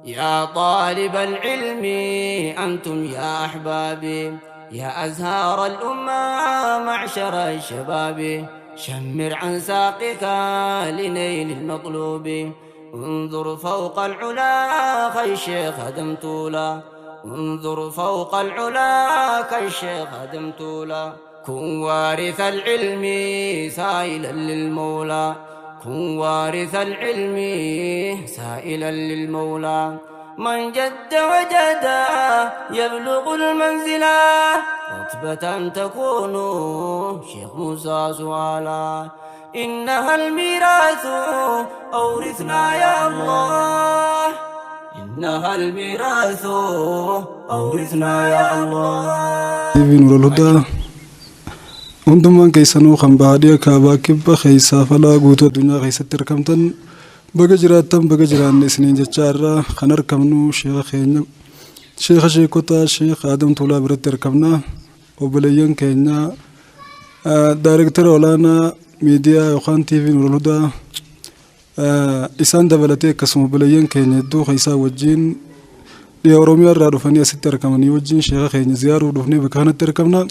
يا طالب العلم أنتم يا أحبابي، يا أزهار الأمة معشر الشباب، شمر عن ساقك لنيل المطلوب، انظر فوق العلا كالشيخ هدم طولا، انظر فوق العلا كالشيخ هدم طولا، كن وارث العلم سائلا للمولى، كن وارث العلم سائلا للمولى، من جد وجد يبلغ المنزلة، رتبة تكون شيخ موسى سؤالا، إنها الميراث أورثنا يا الله، إنها الميراث أورثنا يا الله. نور الهدى hundumaan keessanuu kan baadiyyaa kaabaa kibba keessaa falaa guutuu addunyaa keessatti argamtan baga jiraattan baga jiraanne isiniin jechaa irraa kan argamnu sheekha sheekota sheekh Adam Tuulaa biratti argamna. Obboleeyyan keenya daayirektara olaanaa miidiyaa yookaan TV Nurul Hudaa isaan dabalatee akkasuma obboleeyyan keenya hedduu keessaa wajjin dhiyaa Oromiyaa irraa dhufanii asitti argamanii wajjin sheekha keenya ziyaaruu dhufnee bakka kanatti argamna.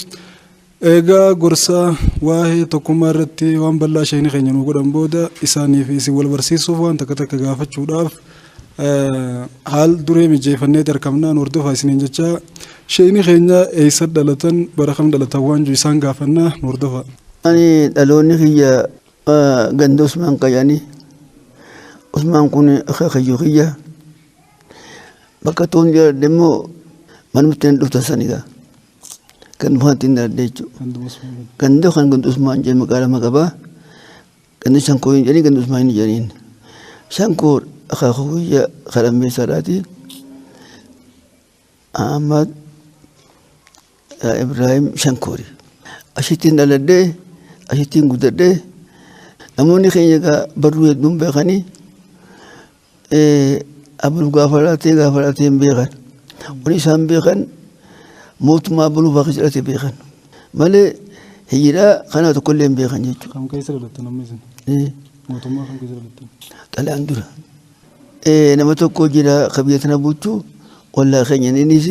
Egaa gorsa waa'ee tokkummaa irratti waan bal'aa sheekni keenya nu godhan booda isaaniif isin wal barsiisuuf waan takka takka gaafachuudhaaf haal duree mijeeffannee argamnaan hordofaa isiniin jecha sheekni keenya eessa dhalatan bara kam dhalatan waan jiru isaan gaafannaa nu hordofaa. Ani dhaloonni kiyya ganda Usmaan Qayaanii Usmaan kun akaakayyuu kiyya bakka tuun jedhadhe immoo manumatti dhuftan sanigaa. Kan buhatin dardeechu ganda kan ganda Usmaan jedhamu magaalaa Magabaa ganda Shankoor jedhanii ganda Usmaan jedhaniin Shankoor akaakuyya kadhammee sadaati Ahmad Ibrahim Shankoori ashittiin dhaladhee ashittiin guddadhee namoonni keenya egaa barruu hedduun beekanii abul gaafalatee hin beekan wani isaan beekan mootummaa buluu baaqii jedhate beekan malee hiyyiidhaa kanaa tokkollee hin beekan jechuudha. Kam keessa dhalattan amma isin? Mootummaa kam keessa dhalattan? Xalayaan dura. Nama tokko jira biyya tana bulchuu ollaa keenya innis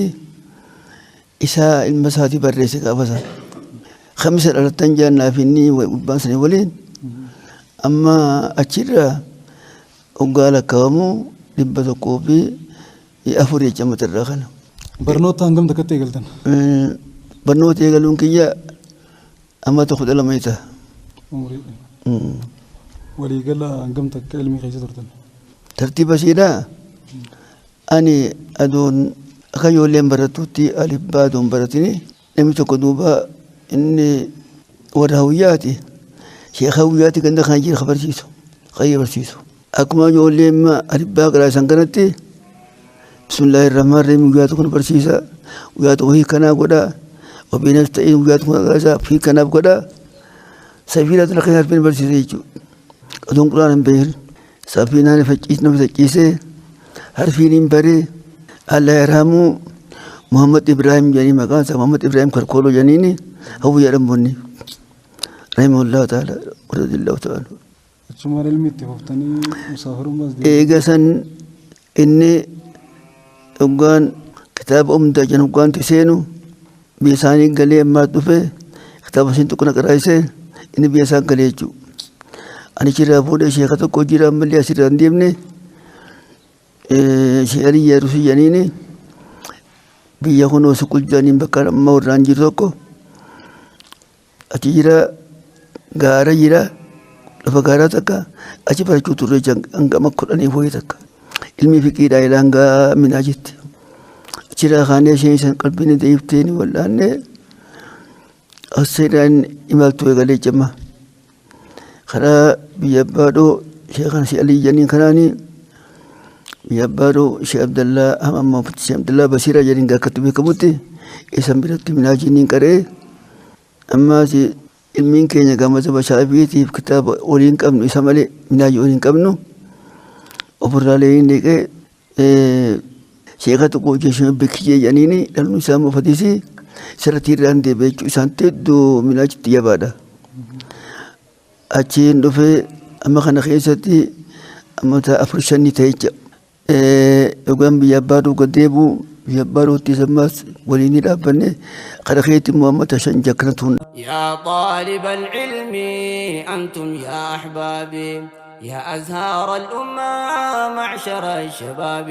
isaa ilma isaatii barreesse gaafasa. Kamisa dhalattan jaannaa fi inni gubbaan sanii waliin amma achirraa hoggaa lakkaa'amu 104 jecha matarraa kana. Barnoota hangam takkatti eegaltan? Barnoota eegaluun kiyya amma tokko dhala mayta. Waliigala hangam takka ilmi keessa turtan? Tartiiba siidhaa ani adoon akka ijoolleen baratutti alif baa adoon baratini namni tokko duuba inni warra hawiyyaati sheekha hawiyyaati ganda kana jira barsiisu qayyee barsiisu akkuma ijoolleen alif baa garaa isaan kanatti Bismillahirrahmanirrahim guyyaa tokko barsiisa guyyaa tokko hiikanaa godha obiinas ta'ee guyyaa tokko gargaaraa hiikanaaf godha safiinaa tana kan harfeen barsiisa jechuudha. Adoon quraan hin beekin safiinaan nama facciisee harfiin hin baree Allah yarhamuu Muhammad Ibrahim jedhanii maqaan isaa Muhammad Ibrahim Karkooloo jedhaniini hawwu jedhamuuni rahimahullahu ta'ala radiyallahu ta'ala. Achumaan ilmi itti fuftanii musaafirummaas eega san inni Ugaan kitaaba umdaa jan ugaan tiseenu biyya isaanii galee ammaa dhufe kitaaba isin tokko naqaraayise inni biyya isaan galee jechuudha. Ani achirraa fuudhee sheeka tokko jira ammallee asirraa hin deemne sheerii Yerusii janiini biyya kunoo suqul janiin bakka amma warraan jiru tokko achi jira gaara jira lafa gaaraa takka achi barachuu turre hanga 10 wayii takka. Ilmi fiqiidhaa ilaan gaa minaa jetti. Achirraa kaanee isheen san qalbiin deebiftee wal'aannee asseedhaan imaltuu eegalee jemma. Karaa biyya abbaadhoo sheekan si alii janiin kanaanii biyya abbaadhoo ishee Abdallaa Hamammaa ishee Abdallaa Basiiraa janiin akkatti beekamutti isan biratti minaa jiniin qaree ammaas ilmiin keenya gammasa bashaafiitiif kitaaba waliin qabnu isa malee minaa waliin qabnu. Ofirraalee inni sheeka tokko hojjechuun beekijee jedhaniini dhalli isaa mufatisi sirriitti irraan deebi'ee jechuun isaan teddoo minaachitti jabaadha. Achiin dhufee amma kana keessatti amma 4-5 ta'e jecha دوغان بيابارو قديبو بيابارو تسماس وليني رابني خرخيت محمد عشان جكرتون. يا طالب العلم أنتم يا أحبابي يا أزهار الأمة معشر الشباب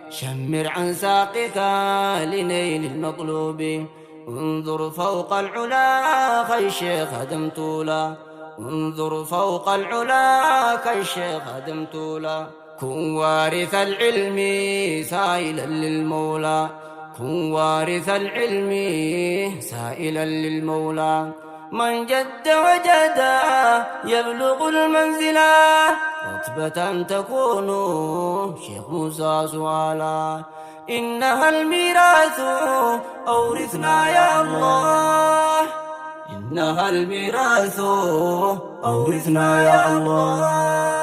شمر عن ساقك لنيل المطلوب انظر فوق العلا كالشيخ هدمت له انظر فوق العلا كالشيخ هدمت له كن وارث العلم سائلا للمولى كن وارث العلم سائلا للمولى من جد وجد يبلغ المنزلة رتبة تكون شيخ موسى سؤالا إنها الميراث أورثنا يا الله إنها الميراث أورثنا يا الله.